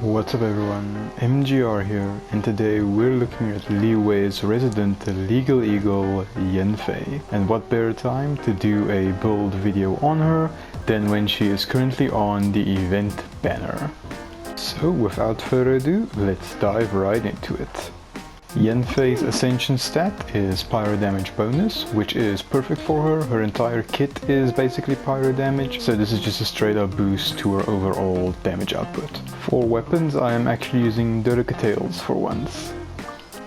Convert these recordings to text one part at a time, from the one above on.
What's up everyone, MGR here, and today we're looking at Liyue's resident legal eagle Yanfei. And what better time to do a build video on her than when she is currently on the event banner. So without further ado, let's dive right into it. Yanfei's Ascension stat is Pyro Damage bonus, which is perfect for her. Her entire kit is basically Pyro Damage, so this is just a straight up boost to her overall damage output. For weapons, I am actually using Tails for once.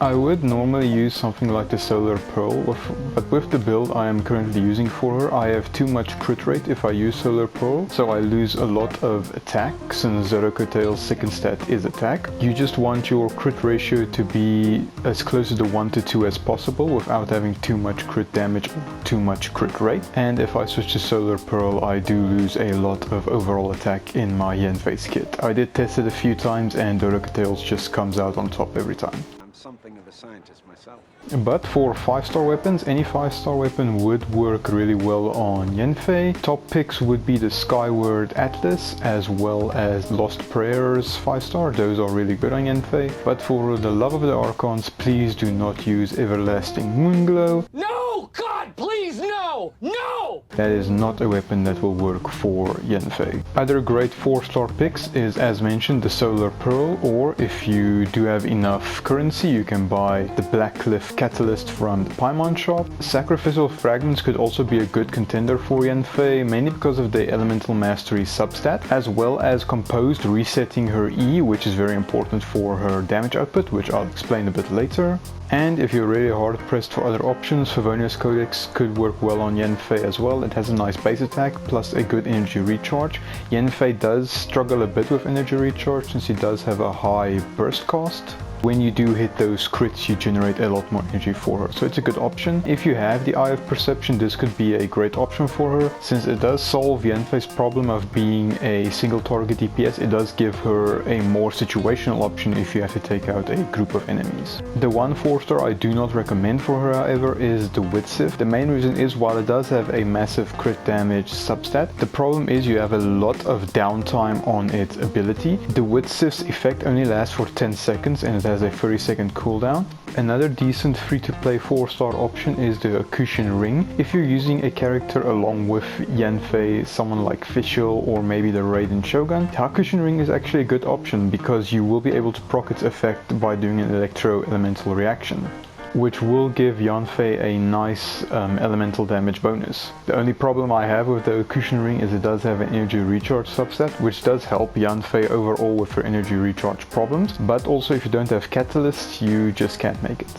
I would normally use something like the Solar Pearl, but with the build I am currently using for her, I have too much crit rate if I use Solar Pearl, so I lose a lot of attack, since Tails' second stat is attack. You just want your crit ratio to be as close to the 1 to 2 as possible without having too much crit damage or too much crit rate. And if I switch to Solar Pearl, I do lose a lot of overall attack in my Yanfei's kit. I did test it a few times and Tails just comes out on top every time. Something of a scientist myself. But for 5-star weapons, any 5-star weapon would work really well on Yanfei. Top picks would be the Skyward Atlas as well as Lost Prayers 5-star. Those are really good on Yanfei. But for the love of the Archons, please do not use Everlasting Moonglow. No! God, please, no! No! That is not a weapon that will work for Yanfei. Other great 4-star picks is, as mentioned, the Solar Pearl, or if you do have enough currency, you can buy the Black Cliff Catalyst from the Paimon shop. Sacrificial Fragments could also be a good contender for Yanfei, mainly because of the Elemental Mastery substat, as well as Composed resetting her E, which is very important for her damage output, which I'll explain a bit later. And if you're really hard pressed for other options, Favonius Codex could work well on Yanfei as well. It has a nice base attack plus a good energy recharge. Yanfei does struggle a bit with energy recharge since he does have a high burst cost. When you do hit those crits, you generate a lot more energy for her, so it's a good option. If you have the Eye of Perception, this could be a great option for her, since it does solve Yanfei's problem of being a single target DPS. It does give her a more situational option if you have to take out a group of enemies. The one 4-star I do not recommend for her, however, is the Widsith. The main reason is, while it does have a massive crit damage substat, the problem is you have a lot of downtime on its ability. The Widsith's effect only lasts for 10 seconds and it has a 30-second cooldown. Another decent free-to-play 4-star option is the Hakushin Ring. If you're using a character along with Yanfei, someone like Fischl or maybe the Raiden Shogun, the Hakushin Ring is actually a good option because you will be able to proc its effect by doing an electro-elemental reaction, which will give Yanfei a nice elemental damage bonus. The only problem I have with the Hakushin Ring is it does have an energy recharge subset, which does help Yanfei overall with her energy recharge problems, but also if you don't have catalysts, you just can't make it.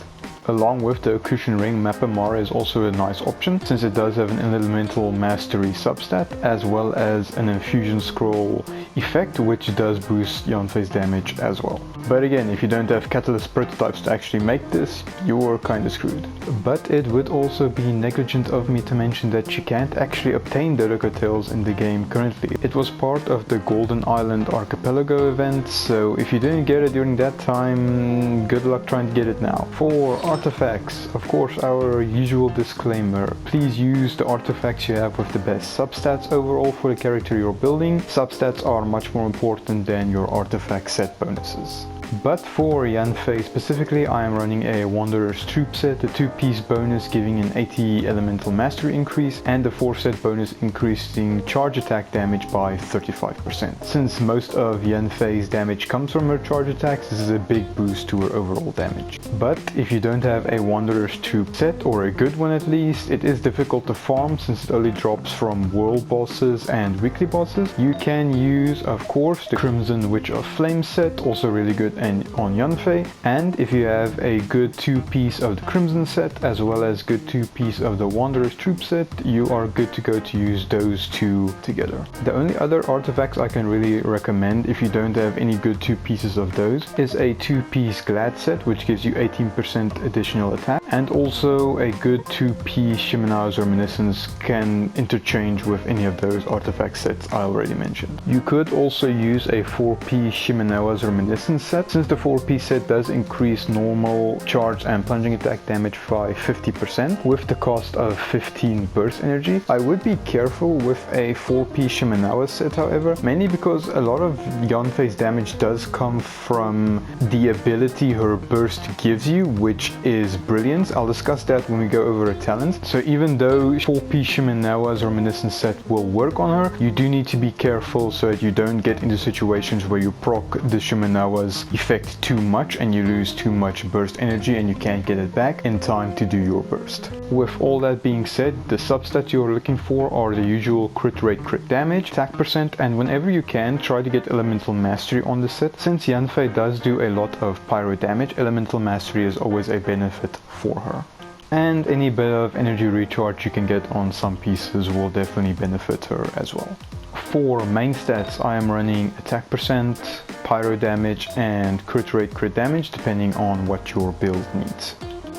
Along with the Hakushin Ring, Mappamara is also a nice option, since it does have an Elemental Mastery substat, as well as an Infusion Scroll effect, which does boost Yanfei's damage as well. But again, if you don't have Catalyst prototypes to actually make this, you're kinda screwed. But it would also be negligent of me to mention that you can't actually obtain Tails in the game currently. It was part of the Golden Island Archipelago event, so if you didn't get it during that time, good luck trying to get it now. For artifacts, of course, our usual disclaimer: please use the artifacts you have with the best substats overall for the character you're building. Substats are much more important than your artifact set bonuses. But for Yanfei specifically, I am running a Wanderer's Troop set, the 2-piece bonus giving an 80 elemental mastery increase and the 4-set bonus increasing charge attack damage by 35%. Since most of Yanfei's damage comes from her charge attacks, this is a big boost to her overall damage. But if you don't have a Wanderer's Troop set, or a good one at least, it is difficult to farm since it only drops from world bosses and weekly bosses. You can use, of course, the Crimson Witch of Flame set, also really good and on Yanfei, and if you have a good 2-piece of the Crimson set as well as good 2-piece of the Wanderer's Troop set, you are good to go to use those two together. The only other artifacts I can really recommend if you don't have any good 2 pieces of those is a 2-piece Glad set, which gives you 18% additional attack, and also a good 2-piece Shimenao's Reminiscence can interchange with any of those artifact sets I already mentioned. You could also use a 4-piece Shimenao's Reminiscence set, Since the 4P set does increase normal charge and plunging attack damage by 50% with the cost of 15 burst energy, I would be careful with a 4P Shimenawa set however, mainly because a lot of Yanfei's damage does come from the ability her burst gives you, which is Brilliance. I'll discuss that when we go over her talents. So even though 4P Shimenawa's Reminiscence set will work on her, you do need to be careful so that you don't get into situations where you proc the Shimenawa's effect too much and you lose too much burst energy and you can't get it back in time to do your burst. With all that being said, the substats you're looking for are the usual crit rate, crit damage, attack percent, and whenever you can, try to get Elemental Mastery on the set. Since Yanfei does do a lot of pyro damage, Elemental Mastery is always a benefit for her. And any bit of energy recharge you can get on some pieces will definitely benefit her as well. For main stats, I am running attack percent, pyro damage, and crit rate, crit damage, depending on what your build needs.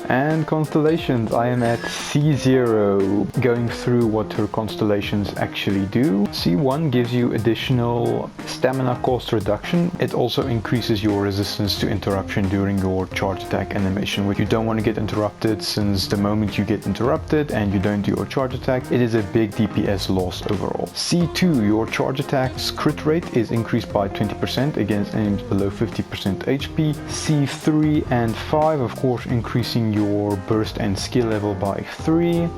And Constellations, I am at C0, going through what her Constellations actually do. C1 gives you additional stamina cost reduction. It also increases your resistance to interruption during your charge attack animation, which you don't want to get interrupted, since the moment you get interrupted and you don't do your charge attack, it is a big DPS loss overall. C2, your charge attack's crit rate is increased by 20% against enemies below 50% HP. C3 and 5, of course, increasing your burst and skill level by 3.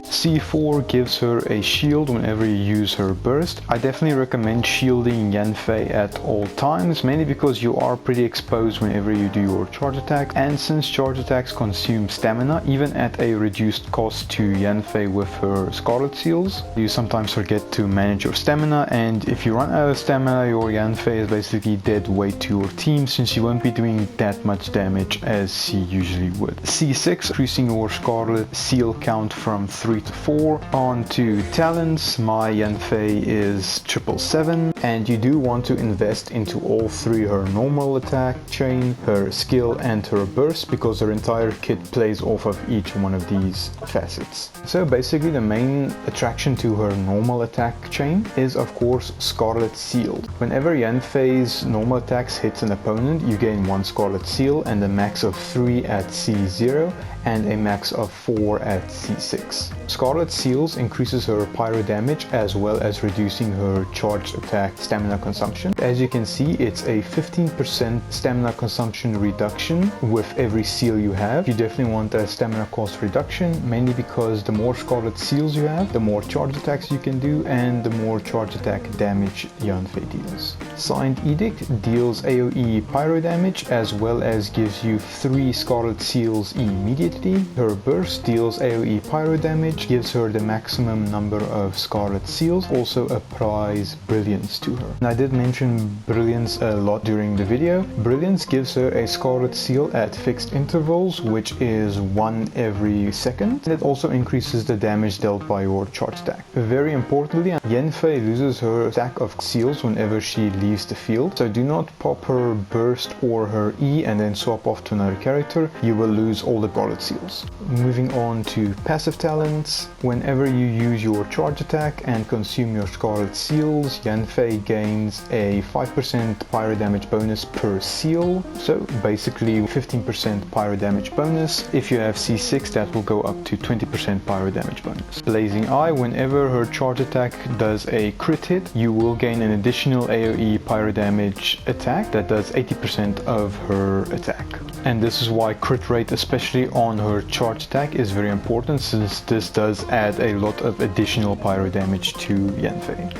C4 gives her a shield whenever you use her burst. I definitely recommend shielding Yanfei at all times, mainly because you are pretty exposed whenever you do your charge attack, and since charge attacks consume stamina, even at a reduced cost to Yanfei with her Scarlet Seals, you sometimes forget to manage your stamina, and if you run out of stamina, your Yanfei is basically dead weight to your team, since she won't be doing that much damage as she usually would. C6, increasing your Scarlet Seal count from 3 to 4. On to talents, my Yanfei is 777, and you do want to invest into all three: her normal attack chain, her skill, and her burst, because her entire kit plays off of each one of these facets. So basically the main attraction to her normal attack chain is of course Scarlet Seal. Whenever Yanfei's normal attacks hits an opponent, you gain 1 Scarlet Seal and a max of 3 at C0 and a max of 4 at C6. Scarlet Seals increases her pyro damage as well as reducing her charged attack stamina consumption. As you can see, it's a 15% stamina consumption reduction with every seal you have. You definitely want a stamina cost reduction, mainly because the more Scarlet Seals you have, the more charge attacks you can do and the more charge attack damage Yanfei deals. Signed Edict deals AoE pyro damage as well as gives you 3 Scarlet Seals immediately. Her burst deals AoE pyro damage, gives her the maximum number of Scarlet Seals, also applies Brilliance to her. And I did mention Brilliance a lot during the video. Brilliance gives her a Scarlet Seal at fixed intervals, which is 1 every second. And it also increases the damage dealt by your charge attack. Very importantly, Yanfei loses her stack of seals whenever she leaves the field, so do not pop her burst or her E and then swap off to another character. You will lose all the Scarlet Seals. Moving on to passive talents. Whenever you use your charge attack and consume your Scarlet Seals, Yanfei gains a 5% pyro damage bonus per seal, so basically 15% pyro damage bonus. If you have C6, that will go up to 20% pyro damage bonus. Blazing Eye, whenever her charge attack does a crit hit, you will gain an additional AoE pyro damage attack that does 80% of her attack. And this is why crit rate, especially on her charge attack, is very important, since this does add a lot of additional pyro damage to Yanfei.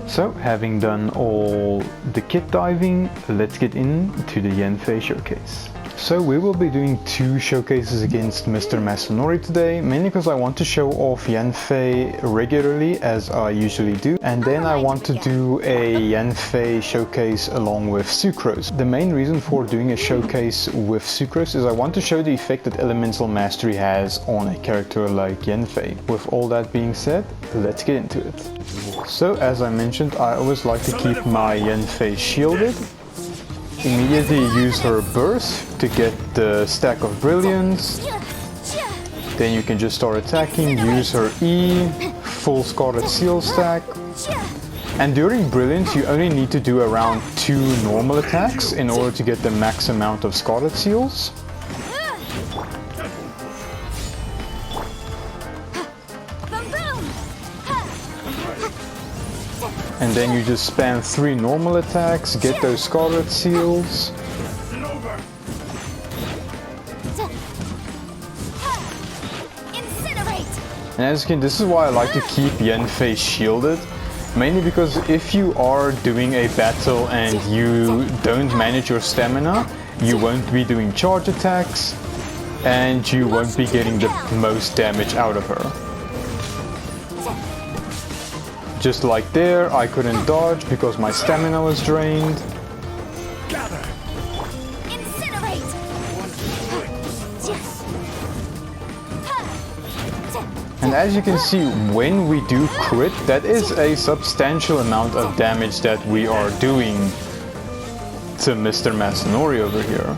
So, having done all the kit diving, let's get into the Yanfei showcase. So we will be doing 2 showcases against Mr. Masanori today, mainly because I want to show off Yanfei regularly as I usually do, and then I want to do a Yanfei showcase along with Sucrose. The main reason for doing a showcase with Sucrose is I want to show the effect that Elemental Mastery has on a character like Yanfei. With all that being said, let's get into it. So as I mentioned, I always like to keep my Yanfei shielded. Immediately use her burst to get the stack of Brilliance. Then you can just start attacking, use her E, full Scarlet Seal stack. And during Brilliance, you only need to do around 2 normal attacks in order to get the max amount of Scarlet Seals. And then you just spam 3 normal attacks, get those Scarlet Seals. And as you can, this is why I like to keep Yanfei shielded. Mainly because if you are doing a battle and you don't manage your stamina, you won't be doing charge attacks and you won't be getting the most damage out of her. Just like there, I couldn't dodge because my stamina was drained. And as you can see, when we do crit, that is a substantial amount of damage that we are doing to Mr. Masanori over here.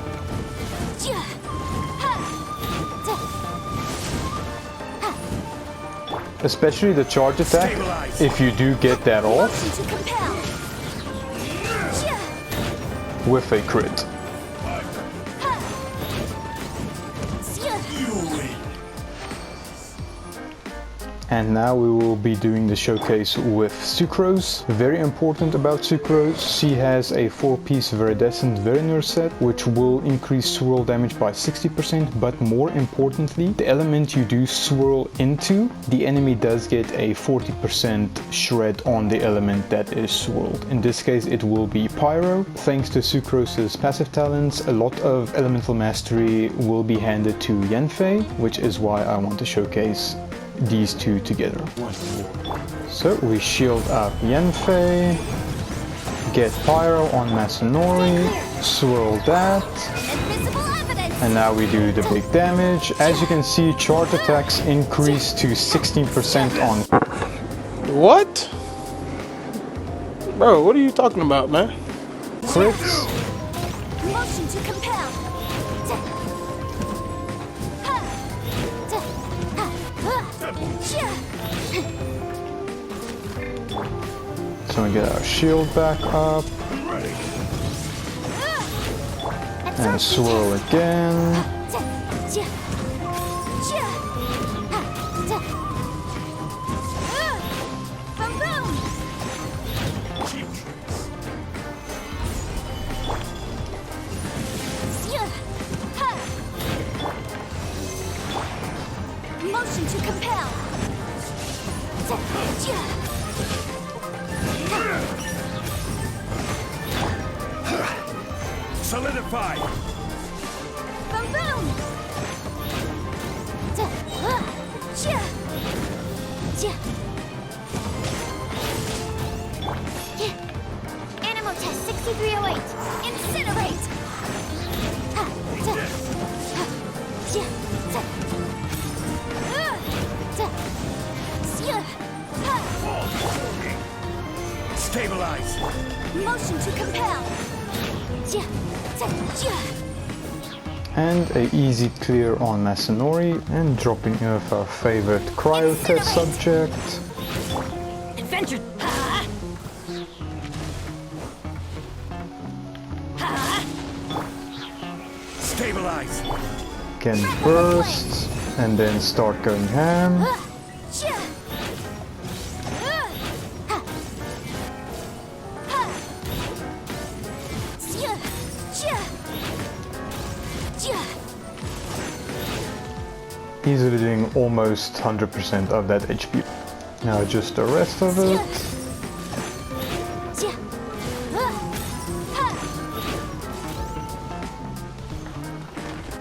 Especially the charge attack, if you do get that off with a crit. And now we will be doing the showcase with Sucrose. Very important about Sucrose, she has a 4-piece Viridescent Virinur set, which will increase swirl damage by 60%, but more importantly, the element you do swirl into, the enemy does get a 40% shred on the element that is swirled. In this case, it will be Pyro. Thanks to Sucrose's passive talents, a lot of elemental mastery will be handed to Yanfei, which is why I want to showcase these two together. So we shield up Yanfei, get Pyro on Masanori, swirl that, and now we do the big damage. As you can see, charge attacks increase to 16% on... What? Bro, what are you talking about, man? Crits. Motion to compel. So we get our shield back up. And swirl again. Motion to compel. Solidify! Boom boom! Animal test 6308. Incinerate! Stabilize! Motion to compel. And a easy clear on Masanori, and dropping off our favorite cryo test subject. Adventure. Stabilize! Can burst, and then start going ham. Easily doing almost 100% of that HP. Now just the rest of it.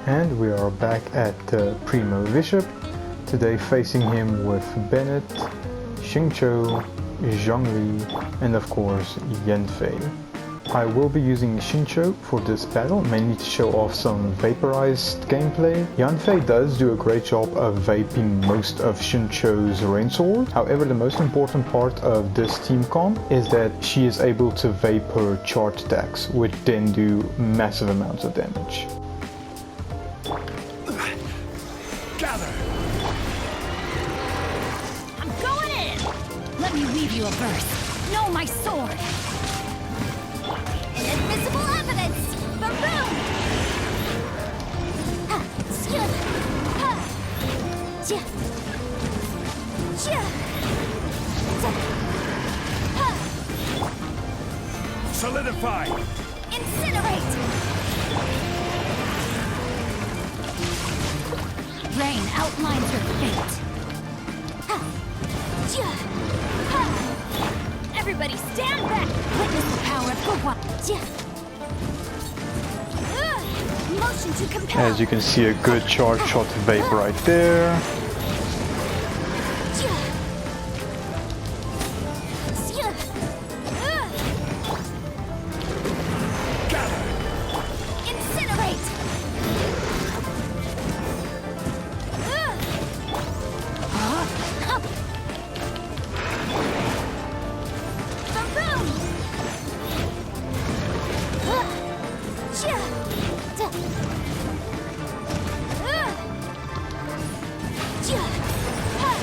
And we are back at Primovishap, today facing him with Bennett, Xingqiu, Zhongli, and of course Yanfei. I will be using Xingqiu for this battle, mainly to show off some vaporized gameplay. Yanfei does do a great job of vaping most of Xingqiu's rain sword. However, the most important part of this team comp is that she is able to vape her charge attacks, which then do massive amounts of damage. Gather! I'm going in! Let me weave you a verse. Know my sword. Inadmissible evidence. Boom! Ha! Skill. Ha! Ja. Ja. Ja. Ha! Solidify! Incinerate! Rain outlines your fate. Ha! Ja. Ha! Everybody stand back! Witness the power of Gugwa! Ja. Motion to compel! As you can see, a good charge shot vape right there. Ja. Ja. Gather! Incinerate! Boom!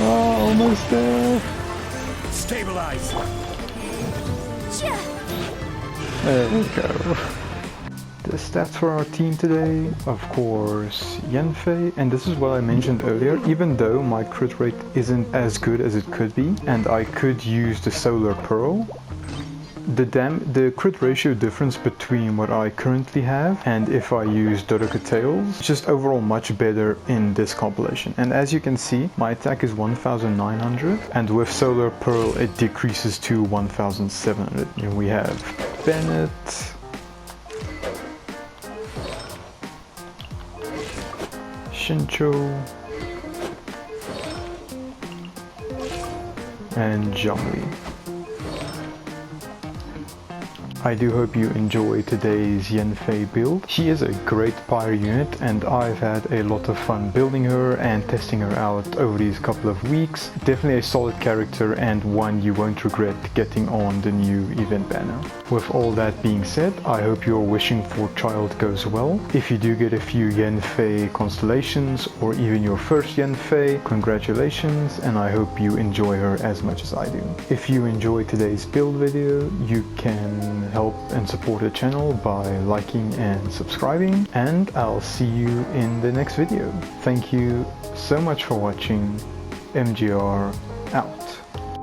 Oh, almost there. Stabilize! There we go. The stats for our team today, of course, Yanfei, and this is what I mentioned earlier, even though my crit rate isn't as good as it could be, and I could use the Solar Pearl, the crit ratio difference between what I currently have and if I use Dodoka Tails is just overall much better in this compilation. And as you can see, my attack is 1900, and with Solar Pearl it decreases to 1700. And we have Bennett, Shincho, and Zhongli. I do hope you enjoy today's Yanfei build. She is a great pyre unit and I've had a lot of fun building her and testing her out over these couple of weeks. Definitely a solid character and one you won't regret getting on the new event banner. With all that being said, I hope your wishing for child goes well. If you do get a few Yanfei constellations or even your first Yanfei, congratulations, and I hope you enjoy her as much as I do. If you enjoyed today's build video, you can help and support the channel by liking and subscribing, and I'll see you in the next video. Thank you so much for watching. MGR out.